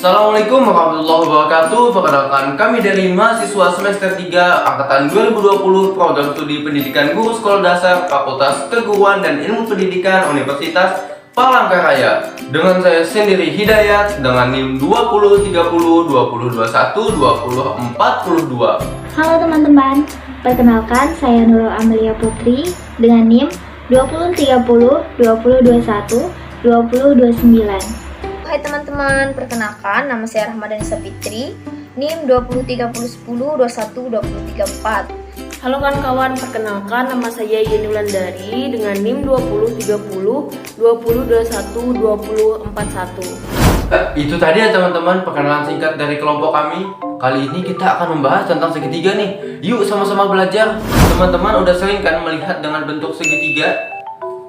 Assalamualaikum warahmatullahi wabarakatuh. Perkenalkan, kami dari mahasiswa semester 3 angkatan 2020 Program Studi Pendidikan Guru Sekolah Dasar Fakultas Keguruan dan Ilmu Pendidikan Universitas Palangkaraya. Dengan saya sendiri Hidayat dengan NIM 2030 2021 2042. Halo teman-teman, perkenalkan saya Nurul Amelia Putri dengan NIM 2030 2021 2029. Hai teman-teman, perkenalkan nama saya Rahmadani Sapitri, NIM 203010 21 2034. Halo kawan-kawan, perkenalkan nama saya Yeni Wulandari dengan NIM 2030 2021 2041. Itu tadi ya teman-teman perkenalan singkat dari kelompok kami. Kali ini kita akan membahas tentang segitiga nih. Yuk sama-sama belajar. Teman-teman udah sering kan melihat dengan bentuk segitiga?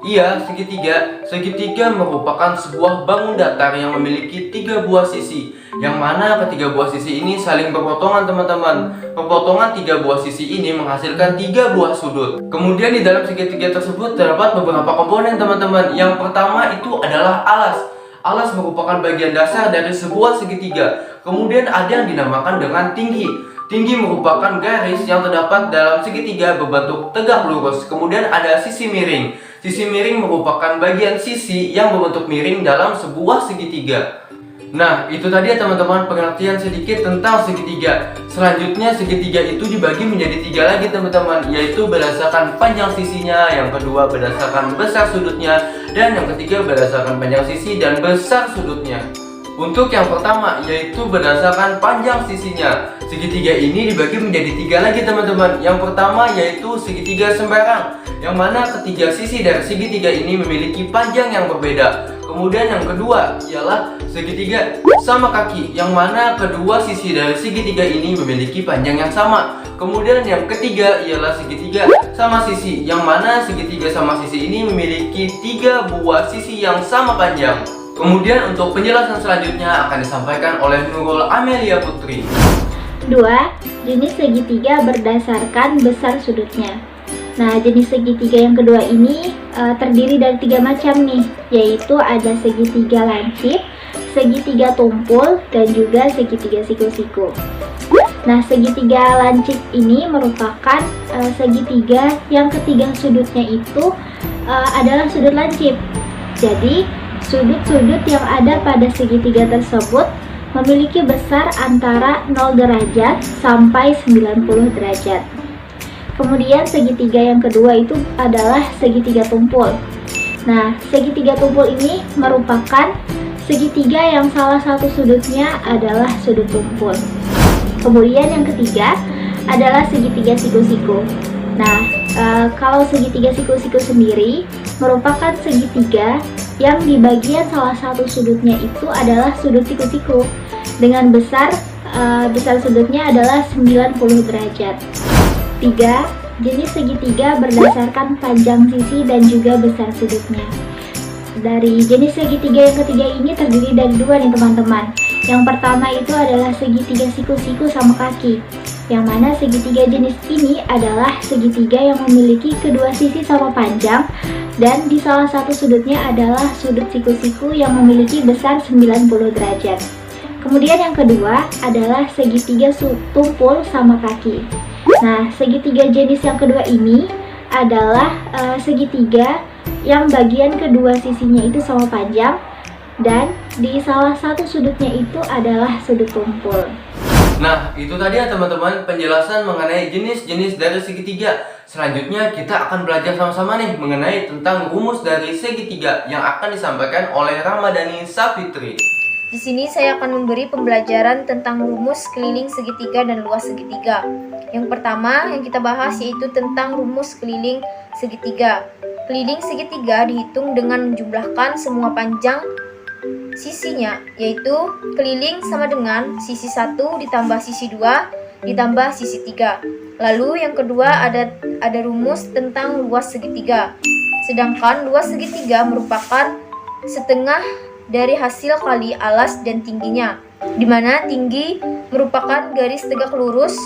Iya, segitiga. Segitiga merupakan sebuah bangun datar yang memiliki 3 buah sisi, yang mana ketiga buah sisi ini saling berpotongan teman-teman. Perpotongan 3 buah sisi ini menghasilkan 3 buah sudut. Kemudian di dalam segitiga tersebut terdapat beberapa komponen teman-teman. Yang pertama itu adalah alas. Alas merupakan bagian dasar dari sebuah segitiga. Kemudian ada yang dinamakan dengan tinggi. Tinggi merupakan garis yang terdapat dalam segitiga berbentuk tegak lurus. Kemudian ada sisi miring. Sisi miring merupakan bagian sisi yang berbentuk miring dalam sebuah segitiga. Nah, itu tadi ya teman-teman pengertian sedikit tentang segitiga. Selanjutnya segitiga itu dibagi menjadi 3 lagi teman-teman, yaitu berdasarkan panjang sisinya, yang kedua berdasarkan besar sudutnya, dan yang ketiga berdasarkan panjang sisi dan besar sudutnya. Untuk yang pertama yaitu berdasarkan panjang sisinya. Segitiga ini dibagi menjadi 3 lagi teman-teman. Yang pertama yaitu segitiga sembarang, yang mana ketiga sisi dari segitiga ini memiliki panjang yang berbeda. Kemudian yang kedua ialah segitiga sama kaki, yang mana kedua sisi dari segitiga ini memiliki panjang yang sama. Kemudian yang ketiga ialah segitiga sama sisi, yang mana segitiga sama sisi ini memiliki 3 buah sisi yang sama panjang. Kemudian untuk penjelasan selanjutnya akan disampaikan oleh Nurul Amelia Putri. 2. Jenis segitiga berdasarkan besar sudutnya. Nah, jenis segitiga yang kedua ini terdiri dari 3 macam nih, yaitu ada segitiga lancip, segitiga tumpul, dan juga segitiga siku-siku. Nah, segitiga lancip ini merupakan segitiga yang ketiga sudutnya itu adalah sudut lancip. Jadi, sudut-sudut yang ada pada segitiga tersebut memiliki besar antara 0 derajat sampai 90 derajat. Kemudian segitiga yang kedua itu adalah segitiga tumpul. Nah, segitiga tumpul ini merupakan segitiga yang salah satu sudutnya adalah sudut tumpul. Kemudian yang ketiga adalah segitiga siku-siku. Nah, kalau segitiga siku-siku sendiri merupakan segitiga yang di bagian salah satu sudutnya itu adalah sudut siku-siku dengan besar sudutnya adalah 90 derajat. 3. Jenis segitiga berdasarkan panjang sisi dan juga besar sudutnya. Dari jenis segitiga yang ketiga ini terdiri dari 2 nih teman-teman. Yang pertama itu adalah segitiga siku-siku sama kaki, yang mana segitiga jenis ini adalah segitiga yang memiliki kedua sisi sama panjang dan di salah satu sudutnya adalah sudut siku-siku yang memiliki besar 90 derajat. Kemudian yang kedua adalah segitiga tumpul sama kaki. Nah, segitiga jenis yang kedua ini adalah segitiga yang bagian kedua sisinya itu sama panjang dan di salah satu sudutnya itu adalah sudut tumpul. Nah, itu tadi ya teman-teman penjelasan mengenai jenis-jenis dari segitiga. Selanjutnya kita akan belajar sama-sama nih mengenai tentang rumus dari segitiga yang akan disampaikan oleh Rahmadani Sapitri. Di sini saya akan memberi pembelajaran tentang rumus keliling segitiga dan luas segitiga. Yang pertama yang kita bahas yaitu tentang rumus keliling segitiga. Keliling segitiga dihitung dengan menjumlahkan semua panjang sisinya, yaitu keliling sama dengan sisi 1 ditambah sisi 2 ditambah sisi 3. Lalu yang kedua ada rumus tentang luas segitiga. Sedangkan luas segitiga merupakan setengah dari hasil kali alas dan tingginya, di mana tinggi merupakan garis tegak lurus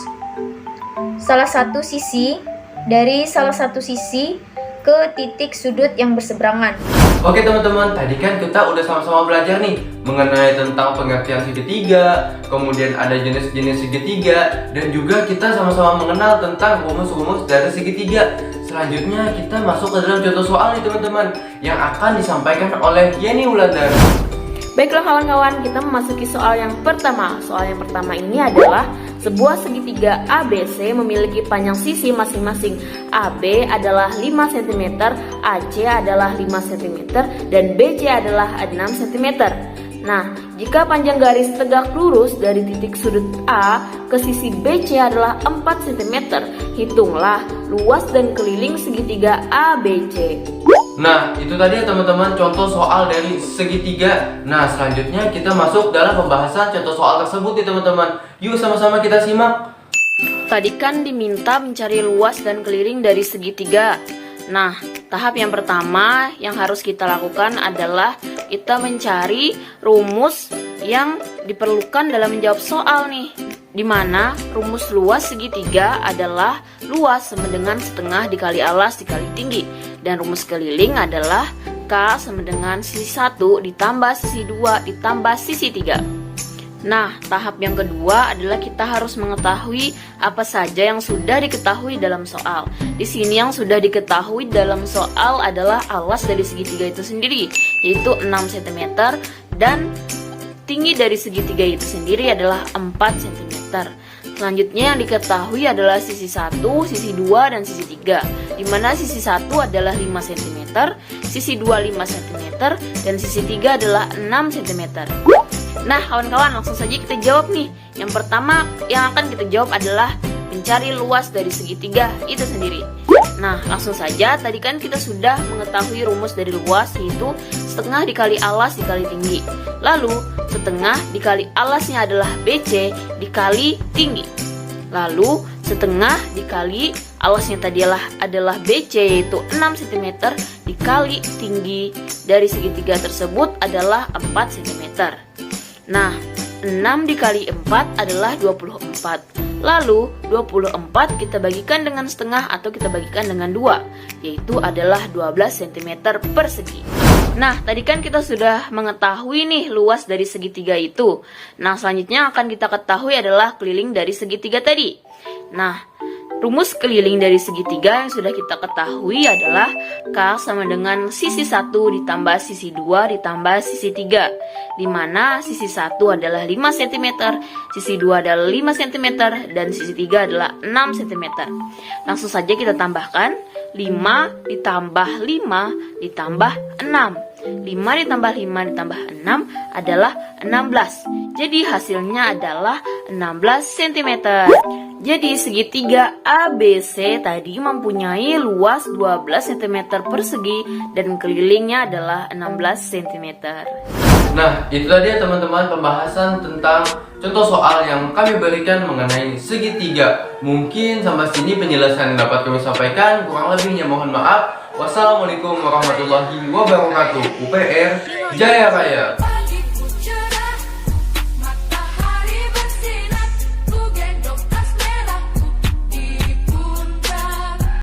salah satu sisi dari salah satu sisi ke titik sudut yang berseberangan. Oke teman-teman, tadi kan kita udah sama-sama belajar nih mengenai tentang pengertian segitiga, kemudian ada jenis-jenis segitiga, dan juga kita sama-sama mengenal tentang rumus-rumus dari segitiga. Selanjutnya kita masuk ke dalam contoh soal nih teman-teman, yang akan disampaikan oleh Yeni Wulandari. Baiklah kawan-kawan, kita memasuki soal yang pertama. Soal yang pertama ini adalah sebuah segitiga ABC memiliki panjang sisi masing-masing. AB adalah 5 cm, AC adalah 5 cm, dan BC adalah 6 cm. Nah, jika panjang garis tegak lurus dari titik sudut A ke sisi BC adalah 4 cm, hitunglah luas dan keliling segitiga ABC. Nah, itu tadi ya teman-teman contoh soal dari segitiga. Nah, selanjutnya kita masuk dalam pembahasan contoh soal tersebut nih teman-teman. Yuk sama-sama kita simak. Tadi kan diminta mencari luas dan keliling dari segitiga. Nah, tahap yang pertama yang harus kita lakukan adalah kita mencari rumus yang diperlukan dalam menjawab soal nih. Dimana rumus luas segitiga adalah luas sama dengan setengah dikali alas dikali tinggi. Dan rumus keliling adalah K sama dengan sisi 1 ditambah sisi 2 ditambah sisi 3. Nah, tahap yang kedua adalah kita harus mengetahui apa saja yang sudah diketahui dalam soal. Di sini yang sudah diketahui dalam soal adalah alas dari segitiga itu sendiri, yaitu 6 cm, dan tinggi dari segitiga itu sendiri adalah 4 cm. Selanjutnya yang diketahui adalah sisi 1, sisi 2, dan sisi 3. Dimana sisi 1 adalah 5 cm, sisi 2 5 cm, dan sisi 3 adalah 6 cm. Nah kawan-kawan, langsung saja kita jawab nih. Yang pertama yang akan kita jawab adalah mencari luas dari segitiga itu sendiri. Nah langsung saja, tadi kan kita sudah mengetahui rumus dari luas, yaitu setengah dikali alas dikali tinggi. Lalu setengah dikali alasnya adalah BC dikali tinggi. Lalu setengah dikali alasnya tadi adalah BC, yaitu 6 cm, dikali tinggi dari segitiga tersebut adalah 4 cm. Nah 6 dikali 4 adalah 24. Lalu 24 kita bagikan dengan setengah atau kita bagikan dengan 2, yaitu adalah 12 cm persegi. Nah, tadi kan kita sudah mengetahui nih luas dari segitiga itu. Nah, selanjutnya akan kita ketahui adalah keliling dari segitiga tadi. Nah, rumus keliling dari segitiga yang sudah kita ketahui adalah K sama dengan sisi 1 ditambah sisi 2 ditambah sisi 3. Dimana sisi 1 adalah 5 cm, sisi 2 adalah 5 cm, dan sisi 3 adalah 6 cm. Langsung saja kita tambahkan 5 ditambah 5 ditambah 6. 5 ditambah 5 ditambah 6 adalah 16. Jadi hasilnya adalah 16 cm. Jadi segitiga ABC tadi mempunyai luas 12 cm persegi dan kelilingnya adalah 16 cm. Nah, itu tadi ya teman-teman pembahasan tentang contoh soal yang kami berikan mengenai segitiga. Mungkin sampai sini penjelasan yang dapat kami sampaikan, kurang lebihnya mohon maaf. Wassalamualaikum warahmatullahi wabarakatuh. UPR Jaya Raya.